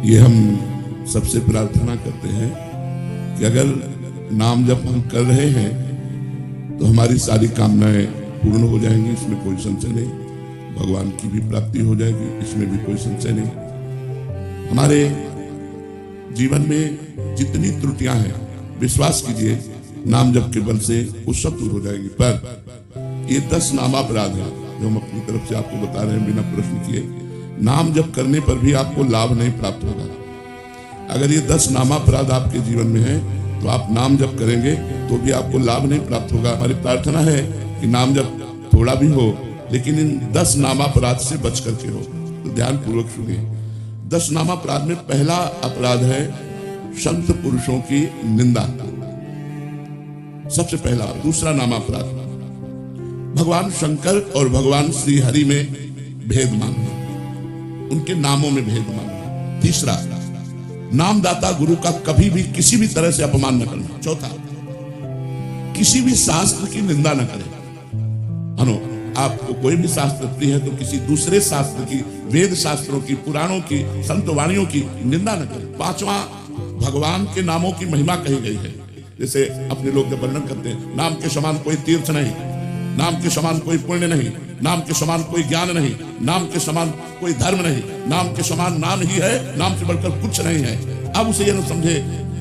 ये हम सबसे प्रार्थना करते हैं कि अगर नाम जप हम कर रहे हैं तो हमारी सारी कामनाएं पूर्ण हो जाएंगी, इसमें कोई संशय नहीं। भगवान की भी प्राप्ति हो जाएगी, इसमें भी कोई संशय नहीं। हमारे जीवन में जितनी त्रुटियां हैं, विश्वास कीजिए नाम जप के बल से वो सब दूर हो जाएंगी। पर ये 10 नामापराध हैं जो हम अपनी तरफ से आपको बता रहे हैं बिना प्रश्न किए। नाम जप करने पर भी आपको लाभ नहीं प्राप्त होगा। अगर ये 10 नामापराध आपके जीवन में है तो आप नाम जप करेंगे तो भी आपको लाभ नहीं प्राप्त होगा। हमारी प्रार्थना है कि नाम जप थोड़ा भी हो लेकिन इन 10 नामापराध से बच करके हो। तो ध्यान पूर्वक सुनिए। 10 नामापराध में पहला अपराध है संत पुरुषों की निंदा, सबसे पहला। दूसरा नामापराध भगवान शंकर और भगवान श्री हरि में भेद मानना, उनके नामों में भेद मानना। तीसरा, नामदाता गुरु का कभी भी किसी भी तरह से अपमान न करना। चौथा, किसी भी शास्त्र की निंदा न करें। मानो आपको कोई भी शास्त्र प्रिय है तो किसी दूसरे शास्त्र की, वेद शास्त्रों की, पुराणों की, संत वाणियों की निंदा न करें। पांचवा, भगवान के नामों की महिमा कही गई है। जैसे अपने लोग जब वर्णन करते हैं, नाम के समान कोई तीर्थ नहीं, नाम के समान कोई पुण्य नहीं, नाम के समान कोई ज्ञान नहीं, नाम के समान कोई धर्म नहीं, नाम के समान नाम ही है, नाम से बढ़कर कुछ नहीं है। अब उसे ये न समझे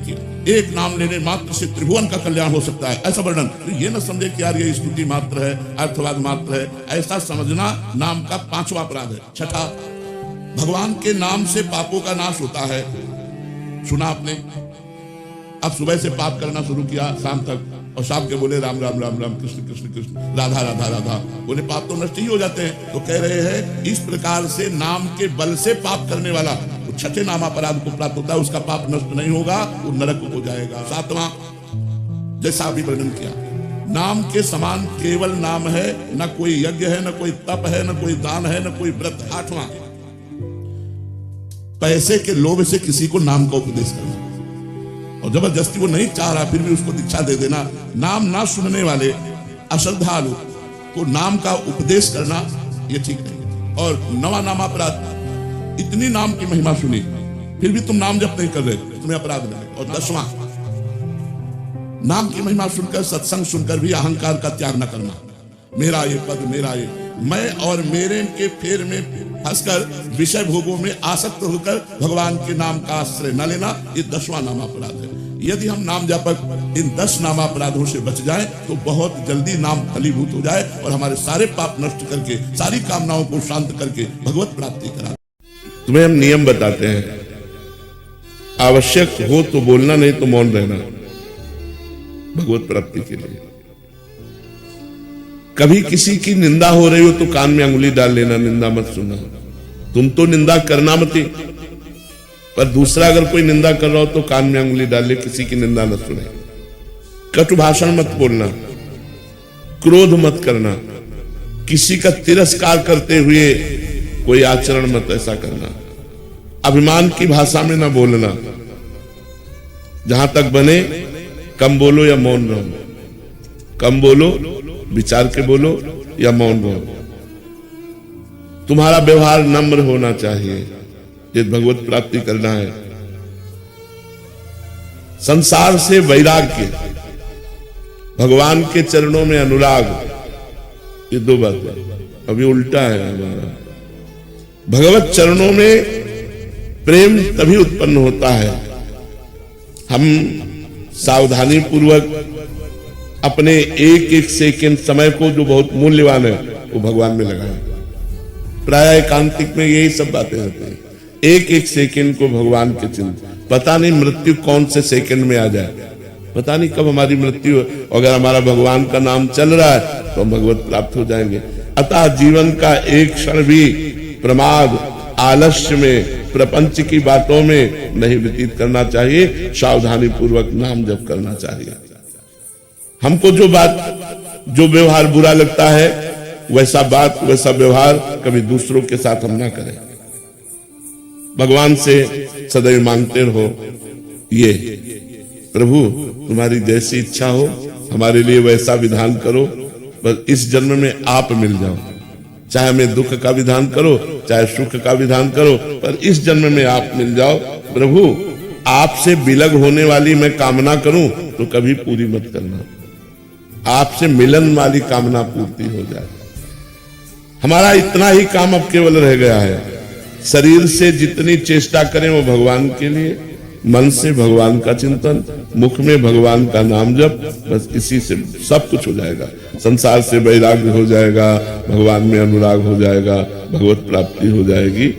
कि एक नाम लेने मात्र से त्रिभुवन का कल्याण हो सकता है, ऐसा वर्णन। तो ये न समझे कि यार ये स्तुति मात्र है, अर्थवाद मात्र है, ऐसा समझना नाम का 5वां अपराध है। छठा, भगवान के नाम से पापों का नाश होता है। सुना आपने, अब सुबह से पाप करना शुरू किया शाम तक, और शाम के बोले राम राम राम राम, कृष्ण कृष्ण कृष्ण, राधा राधा राधा, बोले पाप तो नष्ट ही हो जाते हैं। तो कह रहे हैं इस प्रकार से नाम के बल से पाप करने वाला तो 6ठे नामापराध को प्राप्त होता है, उसका पाप नष्ट नहीं होगा, वो नरक हो जाएगा। 7वां, जैसा अभी वर्णन किया, नाम के समान केवल नाम है, न कोई यज्ञ है, न कोई तप है, न कोई दान है, न कोई व्रत। 8वां, पैसे के लोभ से किसी को नाम का उपदेश करना और जबरदस्ती वो नहीं चाह रहा फिर भी उसको दीक्षा दे देना। नाम ना सुनने वाले अश्रद्धालु को नाम का उपदेश करना ये ठीक नहीं। और 9वां नामापराध, इतनी नाम की महिमा सुनी फिर भी तुम नाम जप नहीं कर रहे, तुम्हें अपराध मिलेगा। और 10वां, नाम की महिमा सुनकर, सत्संग सुनकर भी अहंकार का त्याग न करना। मेरा ये पद, मेरा ये मैं और मेरे के फेर में फंसकर विषय भोगों में आसक्त होकर भगवान के नाम का आश्रय न लेना, ये 10वां नामापराध है। यदि हम नाम जापक इन 10 नामापराधों से बच जाएं तो बहुत जल्दी नाम फलीभूत हो जाए और हमारे सारे पाप नष्ट करके, सारी कामनाओं को शांत करके भगवत प्राप्ति करा। तुम्हें हम नियम बताते हैं, आवश्यक हो तो बोलना, नहीं तो मौन रहना भगवत प्राप्ति के लिए। कभी किसी की निंदा हो रही हो तो कान में अंगुली डाल लेना, निंदा मत सुनना। तुम तो निंदा करना मत, पर दूसरा अगर कोई निंदा कर रहा हो तो कान में अंगुली डाल ले, किसी की निंदा न सुने। कटु भाषण मत बोलना, क्रोध मत करना, किसी का तिरस्कार करते हुए कोई आचरण मत ऐसा करना। अभिमान की भाषा में न बोलना, जहां तक बने कम बोलो या मौन रहो। कम बोलो, विचार के बोलो या मौन रहो। तुम्हारा व्यवहार नम्र होना चाहिए, ये भगवत प्राप्ति करना है। संसार से वैराग्य, भगवान के चरणों में अनुराग, ये 2 बात है। अभी उल्टा है हमारा। भगवत चरणों में प्रेम तभी उत्पन्न होता है हम सावधानी पूर्वक अपने एक एक सेकंड समय को, जो बहुत मूल्यवान है, वो भगवान में लगाएं। प्राय एकांतिक में यही सब बातें होती हैं, एक एक सेकंड को भगवान के चिंतन। पता नहीं मृत्यु कौन से सेकंड में आ जाए, पता नहीं कब हमारी मृत्यु हो। अगर हमारा भगवान का नाम चल रहा है तो हम भगवत प्राप्त हो जाएंगे। अतः जीवन का एक क्षण भी प्रमाद, आलस्य में, प्रपंच की बातों में नहीं व्यतीत करना चाहिए। सावधानी पूर्वक नाम जप करना चाहिए। हमको जो बात, जो व्यवहार बुरा लगता है वैसा बात, वैसा व्यवहार कभी दूसरों के साथ हम ना करें। भगवान से सदैव मांगते रहो, ये प्रभु तुम्हारी जैसी इच्छा हो हमारे लिए वैसा विधान करो, बस इस जन्म में आप मिल जाओ। चाहे हमें दुख का विधान करो, चाहे सुख का विधान करो, पर इस जन्म में आप मिल जाओ। प्रभु आपसे विलग होने वाली मैं कामना करूं तो कभी पूरी मत करना, आपसे मिलन वाली कामना पूर्ति हो जाए। हमारा इतना ही काम अब केवल रह गया है, शरीर से जितनी चेष्टा करें वो भगवान के लिए, मन से भगवान का चिंतन, मुख में भगवान का नाम जप, बस इसी से सब कुछ हो जाएगा। संसार से वैराग्य हो जाएगा, भगवान में अनुराग हो जाएगा, भगवत प्राप्ति हो जाएगी।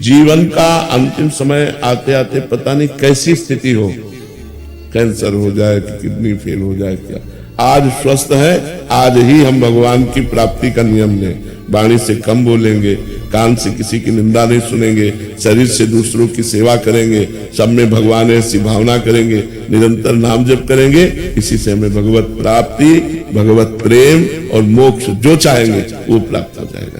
जीवन का अंतिम समय आते आते पता नहीं कैसी स्थिति हो, कैंसर हो जाए कि किडनी फेल हो जाए, क्या आज स्वस्थ है, आज ही हम भगवान की प्राप्ति का नियम लें। वाणी से कम बोलेंगे, कान से किसी की निंदा नहीं सुनेंगे, शरीर से दूसरों की सेवा करेंगे, सब में भगवान ऐसी भावना करेंगे, निरंतर नाम जप करेंगे। इसी से हमें भगवत प्राप्ति, भगवत प्रेम और मोक्ष जो चाहेंगे वो प्राप्त हो जाएगा।